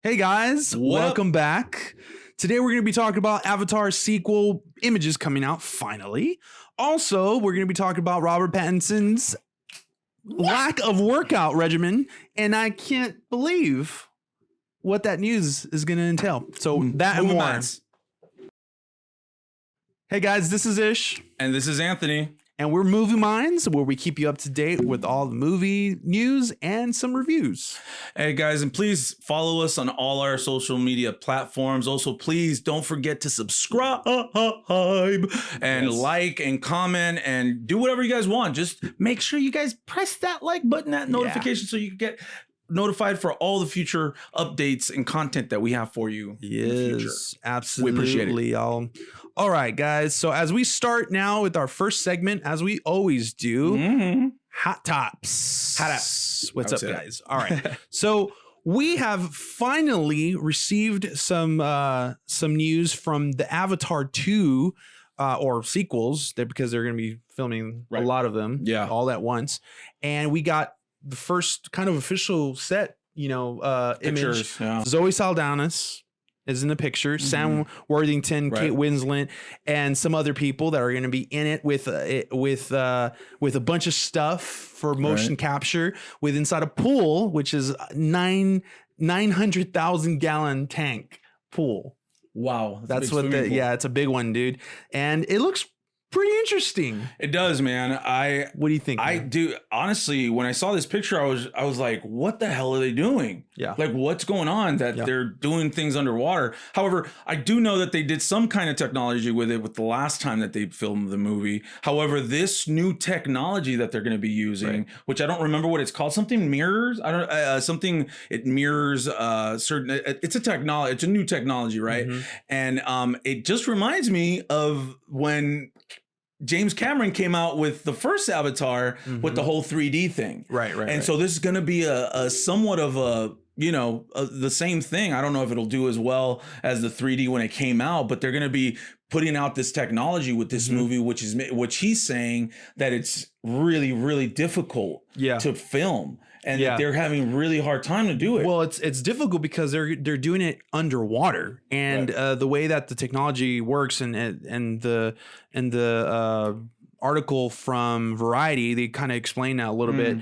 Hey guys, welcome back. Today we're going to be talking about Avatar sequel images coming out finally. Also, we're going to be talking about Robert Pattinson's lack of workout regimen, and I can't believe what that news is going to entail. So that and more. Hey guys, this is Ish. And this is Anthony. And we're Movie Minds, where we keep you up to date with all the movie news and some reviews. Hey guys, and please follow us on all our social media platforms. Also, please don't forget to subscribe and like and comment and do whatever you guys want. Just make sure you guys press that like button, that notification, so you can get notified for all the future updates and content that we have for you. Yes, in the future. Absolutely. We appreciate it. Y'all. All right, guys. So as we start now with our first segment, as we always do, Hot Tops. Hot Tops. What's up, guys? All right. So we have finally received some news from the Avatar 2 or sequels, because they're going to be filming a lot of them all at once. And we got the first kind of official set, pictures, image. Zoe Saldana is in the picture. Sam Worthington, Kate Winslet, and some other people that are going to be in it with a bunch of stuff for motion capture with inside a pool, which is 900,000 gallon tank pool. Wow, that's what it's a big one, dude, and it looks pretty interesting. It does, man. What do you think? I do. Honestly, when I saw this picture, I was like, what the hell are they doing? Yeah. Like, what's going on that they're doing things underwater? However, I do know that they did some kind of technology with it with the last time that they filmed the movie. However, this new technology that they're going to be using, which I don't remember what it's called, something mirrors. I don't something it mirrors certain. It's a technology. It's a new technology, right? And it just reminds me of when James Cameron came out with the first Avatar with the whole 3D thing. Right. And so this is going to be a somewhat of the same thing. I don't know if it'll do as well as the 3D when it came out, but they're going to be putting out this technology with this movie, which he's saying that it's really, really difficult to film. And they're having really hard time to do it. Well, it's difficult because they're doing it underwater, and the way that the technology works, and the article from Variety, they kind of explain that a little bit,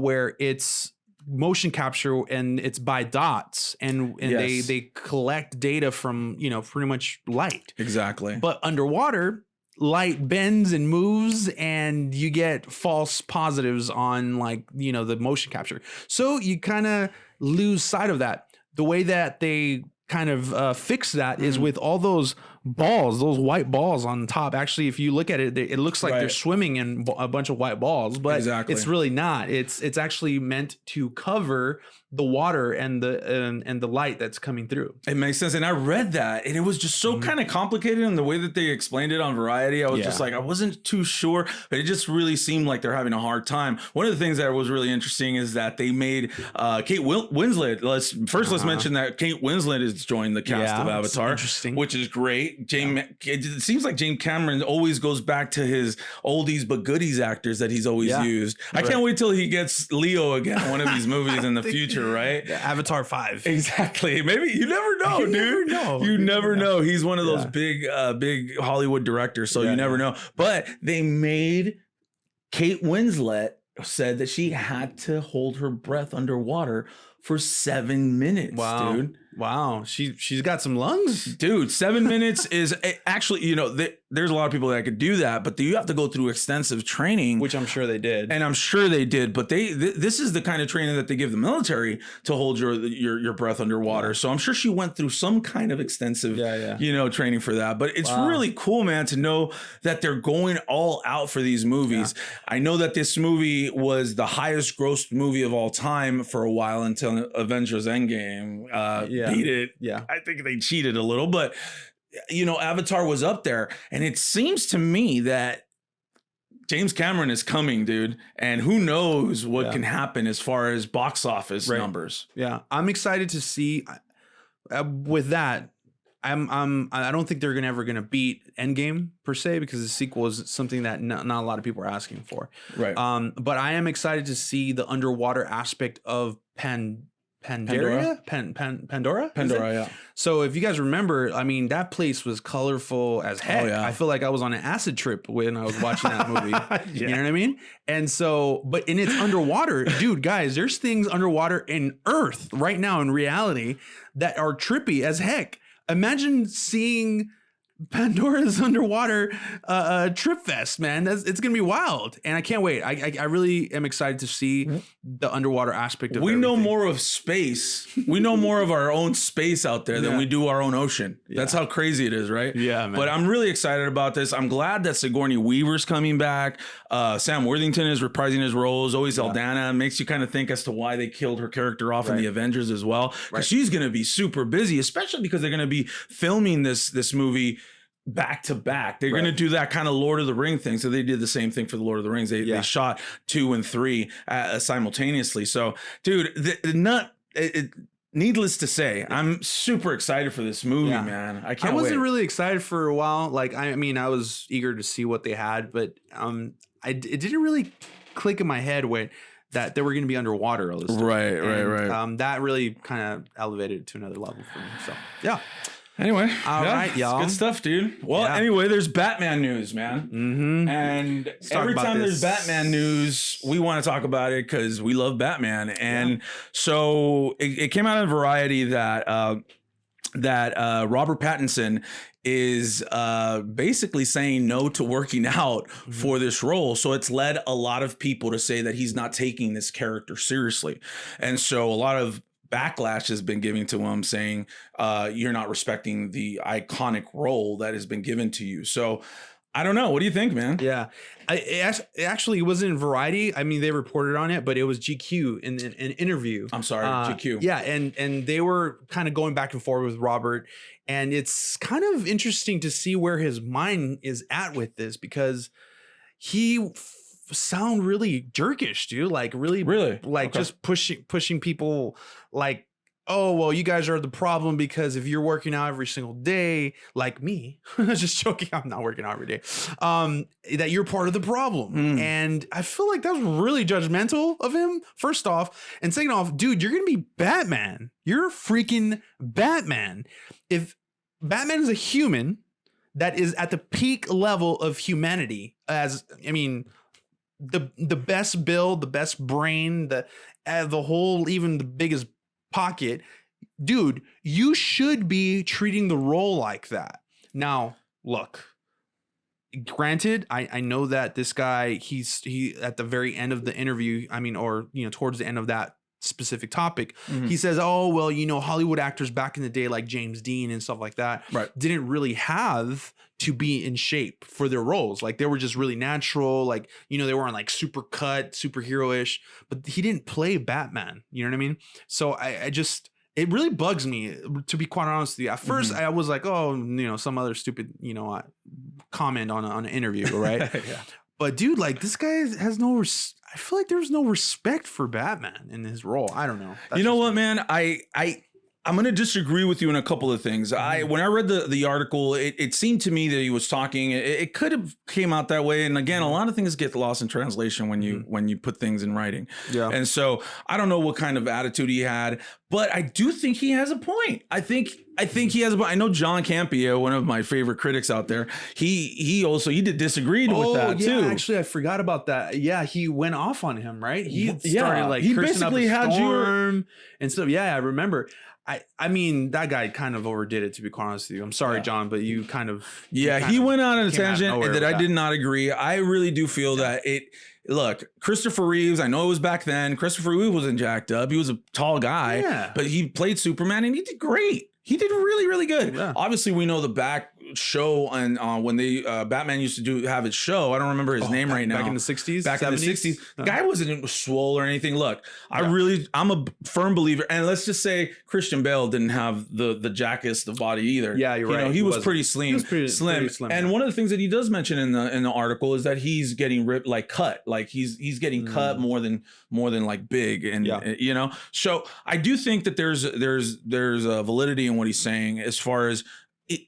where it's motion capture and it's by dots, and they collect data from pretty much light. Exactly. But underwater, light bends and moves, and you get false positives on the motion capture. So you kind of lose sight of that. The way that they kind of fix that is with all those balls, those white balls on top. Actually, if you look at it, it looks like they're swimming in a bunch of white balls, but it's really not. It's actually meant to cover the water and the light that's coming through. It makes sense. And I read that, and it was just so kind of complicated in the way that they explained it on Variety. I was just like, I wasn't too sure, but it just really seemed like they're having a hard time. One of the things that was really interesting is that they made Kate Winslet. Let's mention that Kate Winslet has joined the cast of Avatar, interesting, which is great. It seems like James Cameron always goes back to his oldies but goodies actors that he's always used. I can't wait till he gets Leo again in one of these movies in the future, right? Avatar 5. Exactly. Maybe you never know, dude. You never know. He's one of those big Hollywood directors, so you never know. But they made Kate Winslet said that she had to hold her breath underwater for 7 minutes, dude. Wow. She's got some lungs. Dude, 7 minutes is actually, there's a lot of people that could do that, but you have to go through extensive training. Which I'm sure they did. And I'm sure they did. But this is the kind of training that they give the military to hold your breath underwater. So I'm sure she went through some kind of extensive, training for that. But it's really cool, man, to know that they're going all out for these movies. Yeah. I know that this movie was the highest grossed movie of all time for a while until Avengers Endgame beat it. Yeah. I think they cheated a little, but Avatar was up there, and it seems to me that James Cameron is coming, dude, and who knows what can happen as far as box office numbers. Yeah, I'm excited to see. With that, I don't think they're ever gonna beat Endgame per se, because the sequel is something that not a lot of people are asking for. Right. But I am excited to see the underwater aspect of Pandora? Pandora? Pandora, yeah. So if you guys remember, I mean, that place was colorful as heck. Oh, yeah. I feel like I was on an acid trip when I was watching that movie. You know what I mean? And so, but and it's underwater. Dude, guys, there's things underwater in Earth right now in reality that are trippy as heck. Imagine seeing Pandora's underwater trip fest, man. It's gonna be wild, and I can't wait. I really am excited to see the underwater aspect of. We everything. know more of space. We know more of our own space out there than we do our own ocean. That's how crazy it is, right? Yeah, man. But I'm really excited about this. I'm glad that Sigourney Weaver's coming back. Sam Worthington is reprising his role. Zoe Saldana makes you kind of think as to why they killed her character off in the Avengers as well. Because she's gonna be super busy, especially because they're gonna be filming this movie back to back. They're going to do that kind of Lord of the Ring thing. So they did the same thing for the Lord of the Rings. They shot 2 and 3 simultaneously. So, dude, needless to say, I'm super excited for this movie, man. I can't wait. I wasn't really excited for a while. Like, I mean, I was eager to see what they had, but it didn't really click in my head that they were going to be underwater all this stuff. Right. That really kind of elevated it to another level for me. So, yeah. Anyway, all right, y'all. Good stuff, dude. Well, anyway, there's Batman news, man. Mm-hmm. And every time there's Batman news, we want to talk about it because we love Batman. And so it came out in Variety that Robert Pattinson is basically saying no to working out for this role. So it's led a lot of people to say that he's not taking this character seriously. And so a lot of backlash has been given to him saying you're not respecting the iconic role that has been given to you. So I don't know. What do you think, man? Yeah, it actually wasn't in Variety. I mean, they reported on it, but it was GQ in an interview. I'm sorry, GQ. Yeah, and they were kind of going back and forth with Robert, and it's kind of interesting to see where his mind is at with this because he sound really jerkish, dude. Like really like just pushing people like, oh, well, you guys are the problem because if you're working out every single day, like me, just joking, I'm not working out every day, that you're part of the problem. And I feel like that was really judgmental of him, first off. And second off, dude, you're going to be Batman. You're freaking Batman. If Batman is a human that is at the peak level of humanity, the best build, the best brain, the whole, even the biggest pocket, dude, you should be treating the role like that. Now, look, granted, I know that this guy, he at the very end of the interview, towards the end of that specific topic, he says, oh, well, Hollywood actors back in the day like James Dean and stuff like that didn't really have to be in shape for their roles. Like they were just really natural, like they weren't like super cut, superhero-ish, but he didn't play Batman, you know what I mean? So I just, it really bugs me, to be quite honest with you. At first I was like, oh, some other stupid comment on an interview, right? But dude, like this guy has I feel like there's no respect for Batman in his role. I don't know. You know what, man? I'm going to disagree with you in a couple of things. When I read the article, it seemed to me that he was talking. It could have came out that way. And again, a lot of things get lost in translation when you put things in writing. Yeah. And so I don't know what kind of attitude he had, but I do think he has a point. I think he has a point. I know John Campea, one of my favorite critics out there, he disagreed with that too. Actually, I forgot about that. Yeah, he went off on him, right? He started he basically had storm and stuff. Yeah, I remember. I mean, that guy kind of overdid it, to be quite honest with you. I'm sorry, John, but you kind of... Yeah, he went on a tangent that I did not agree. I really do feel that look, Christopher Reeves, I know it was back then. Christopher Reeves wasn't jacked up. He was a tall guy, but he played Superman and he did great. He did really, really good. Yeah. Obviously, we know the back show and when they Batman used to have his show. I don't remember his name right now. Back in the 60s? Back 70s? In the 60s. The guy wasn't swole or anything. Look, I'm a firm believer. And let's just say Christian Bale didn't have the jackest of body either. Yeah, you're right. He was pretty slim. He was pretty slim. And one of the things that he does mention in the article is that he's getting ripped, like cut. Like he's getting cut more than like big. And so I do think that there's a validity in what he's saying as far as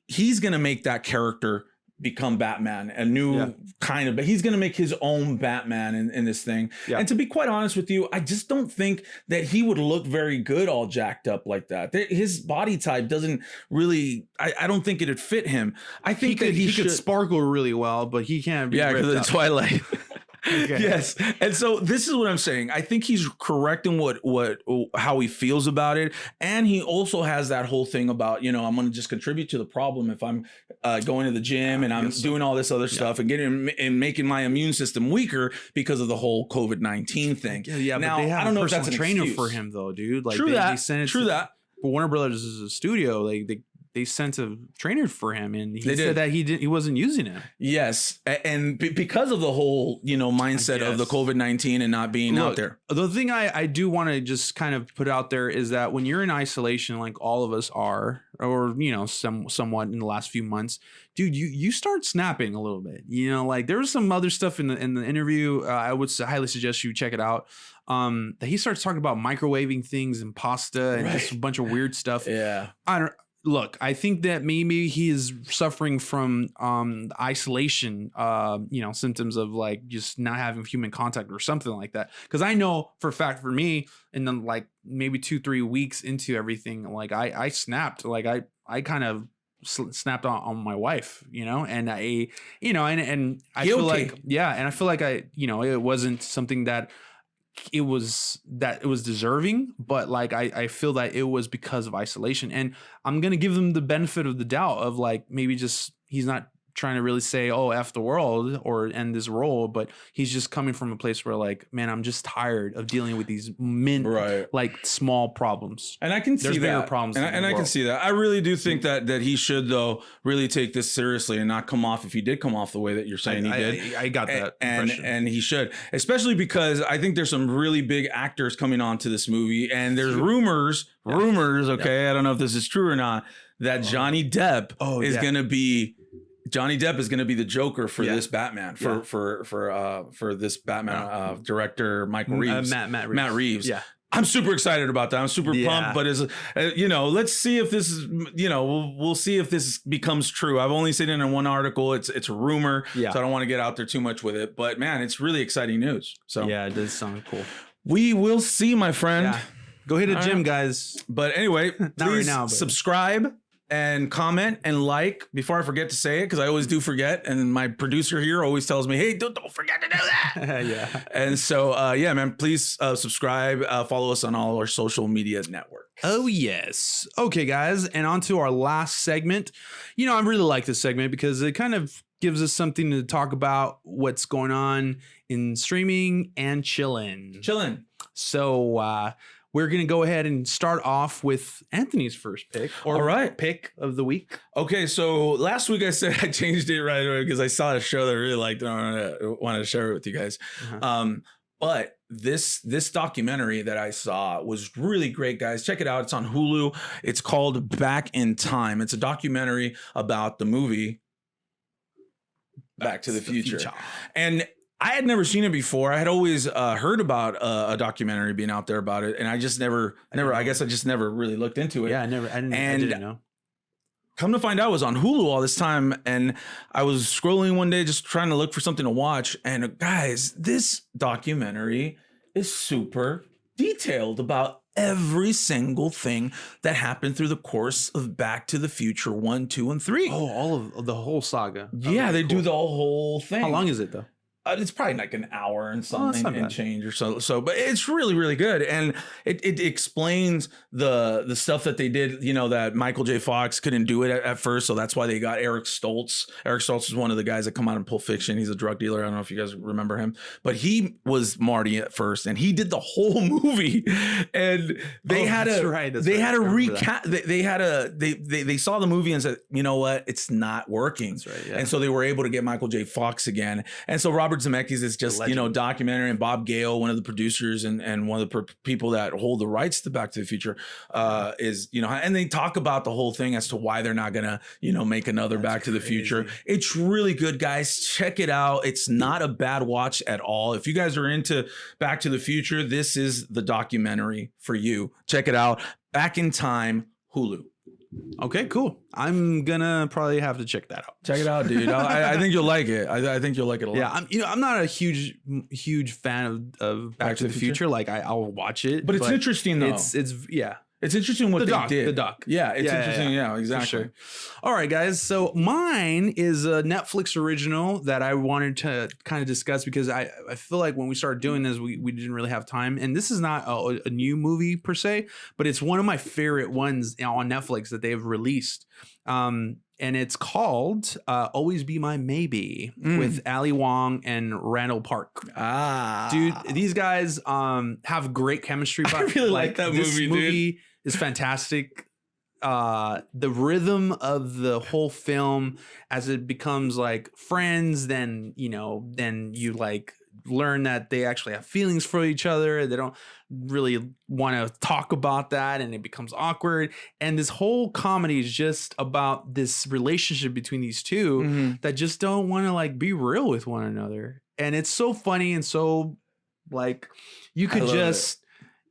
he's going to make that character become Batman, a new kind of, but he's going to make his own Batman in this thing. Yeah. And to be quite honest with you, I just don't think that he would look very good all jacked up like that. His body type doesn't really, I don't think it'd fit him. I think he could sparkle really well, but he can't be because of the Twilight. Okay. Yes. And so this is what I'm saying. I think he's correct in how he feels about it. And he also has that whole thing about, you know, I'm going to just contribute to the problem if I'm going to the gym and I'm doing all this other stuff and making my immune system weaker because of the whole COVID-19 thing. Yeah. Now, but they have I don't know if that's a an trainer excuse for him though, dude. Like True that. But Warner Brothers is a studio. Like they sent a trainer for him, and he said that he wasn't using it. Yes, and because of the whole mindset of the COVID-19 and not being out there. The thing I do want to just kind of put out there is that when you're in isolation, like all of us are, or somewhat in the last few months, dude, you start snapping a little bit. Like there was some other stuff in the interview. I would highly suggest you check it out. That he starts talking about microwaving things and pasta and just a bunch of weird stuff. Yeah, Look, I think that maybe he is suffering from isolation, symptoms of like just not having human contact or something like that. Because I know for a fact for me, and then like maybe 2-3 weeks into everything, like I snapped, like I kind of snapped on my wife, and I feel like, and I feel like it wasn't something that it was deserving, but like I feel that it was because of isolation, and I'm gonna give them the benefit of the doubt of like maybe just he's not trying to really say, oh, F the world or end this role, but he's just coming from a place where like, man, I'm just tired of dealing with these like small problems. And I can see bigger that. problems and I can see that. I really do think that he should though really take this seriously and not come off, if he did come off the way that you're saying he did. I got that impression. And he should, especially because I think there's some really big actors coming onto this movie, and there's rumors, okay, I don't know if this is true or not, that Johnny Depp is going to be the Joker for this Batman, for this Batman director Michael Reeves, Matt Reeves. Yeah, I'm super excited about that. I'm super pumped. But let's see if this is we'll see if this becomes true. I've only seen it in one article. It's a rumor, so I don't want to get out there too much with it. But man, it's really exciting news. So yeah, it does sound cool. We will see, my friend. Yeah. Go hit a gym, guys. But anyway, please subscribe and comment and like before I forget to say it, because I always do forget, and my producer here always tells me, hey, don't forget to do that. Yeah. And so man, please subscribe, follow us on all our social media networks. Oh yes. Okay, guys, and on to our last segment. I really like this segment because it kind of gives us something to talk about what's going on in streaming and chilling. So we're going to go ahead and start off with Anthony's first pick, or pick of the week. Okay, so last week I said I changed it right away because I saw a show that I really liked and I wanted to share it with you guys. But this documentary that I saw was really great, guys. Check it out. It's on Hulu. It's called Back in Time. It's a documentary about the movie Back to the Future. And I had never seen it before. I had always heard about a documentary being out there about it, and I just never. I guess I just never really looked into it. Yeah, I didn't know. Come to find out, I was on Hulu all this time, and I was scrolling one day just trying to look for something to watch. And guys, this documentary is super detailed about every single thing that happened through the course of Back to the Future 1, 2, and 3. Oh, all of the whole saga. Yeah, they do the whole thing. How long is it though? It's probably like an hour and something and change or so, but it's really, really good. And it explains the stuff that they did, that Michael J. Fox couldn't do it at first. So that's why they got Eric Stoltz. Eric Stoltz is one of the guys that come out in Pulp Fiction. He's a drug dealer. I don't know if you guys remember him, but he was Marty at first, and he did the whole movie. And they had to recap. They saw the movie and said, you know what? It's not working. That's right. Yeah. And so they were able to get Michael J. Fox again. And so Robert Zemeckis is just, documentary, and Bob Gale, one of the producers and one of the people that hold the rights to Back to the Future, is, and they talk about the whole thing as to why they're not going to, make another Back to the Future. It's really good, guys. Check it out. It's not a bad watch at all. If you guys are into Back to the Future, this is the documentary for you. Check it out. Back in Time, Hulu. Okay, cool. I'm gonna probably have to check that out. Check it out, dude. I think you'll like it. I think you'll like it a lot. Yeah, I'm not a huge fan of Back to the Future. Like I'll watch it, but it's interesting though. It's interesting what they did. The doc. Yeah, it's interesting. Yeah, exactly. Sure. All right, guys. So mine is a Netflix original that I wanted to kind of discuss because I feel like when we started doing this, we didn't really have time. And this is not a new movie per se, but it's one of my favorite ones on Netflix that they've released. And it's called Always Be My Maybe with Ali Wong and Randall Park. Dude, these guys have great chemistry. I really like that movie, dude. Is fantastic. The rhythm of the whole film as it becomes like friends, then you like learn that they actually have feelings for each other. They don't really want to talk about that, and it becomes awkward. And this whole comedy is just about this relationship between these two that just don't want to like be real with one another. And it's so funny and so like you could just.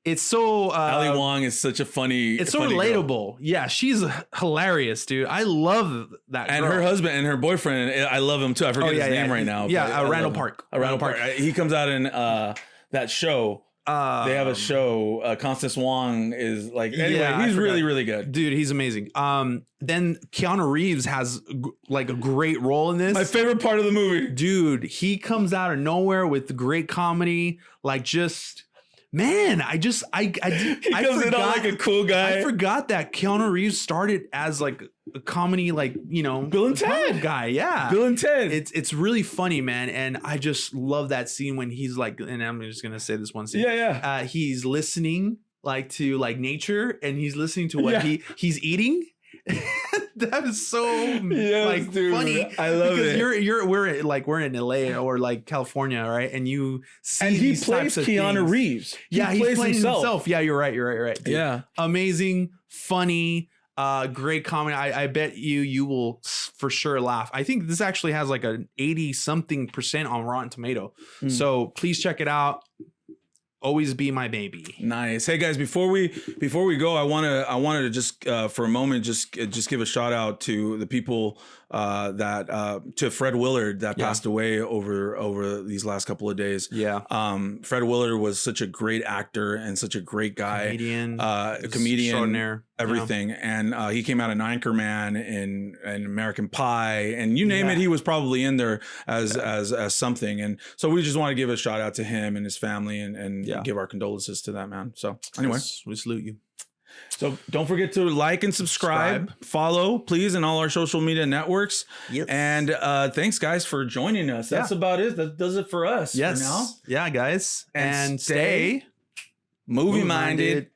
It's so Ali Wong is such a funny. It's so relatable. Girl. Yeah, she's hilarious, dude. I love that. And girl. Her husband and her boyfriend, I love him too. I forget his name right now. Yeah, Randall Park. Randall Park. He comes out in that show. They have a show. Constance Wong is like. Anyway, he's really good, dude. He's amazing. Then Keanu Reeves has like a great role in this. My favorite part of the movie, dude. He comes out of nowhere with great comedy, like just. Man, he comes in like a cool guy. I forgot that Keanu Reeves started as like a comedy, like Bill and Ted guy. Yeah, Bill and Ted. It's really funny, man, and I just love that scene when he's like, and I'm just gonna say this one scene. Yeah. He's listening like to like nature, and he's listening to what he's eating. That is so like dude, funny. I love it. We're in LA or like California, right? And you see and he these plays types of Keanu things. Reeves. He's playing himself. Yeah, you're right. Dude. Yeah, amazing, funny, great comedy. I bet you will for sure laugh. I think this actually has like an 80-something% on Rotten Tomato. So please check it out. Always Be My Baby. Nice. Hey guys, before we go, I wanted to just for a moment just give a shout out to the people to Fred Willard that passed away over these last couple of days. Yeah. Fred Willard was such a great actor and such a great guy. Comedian, everything. And he came out of Anchorman and American Pie and you name it, he was probably in there as something. And so we just want to give a shout out to him and his family and give our condolences to that man. So anyway, we salute you. So don't forget to like and subscribe, follow, please, in all our social media networks. Yes. And thanks, guys, for joining us. That's about it. That does it for us. Yes. For now. Yeah, guys. And stay movie-minded.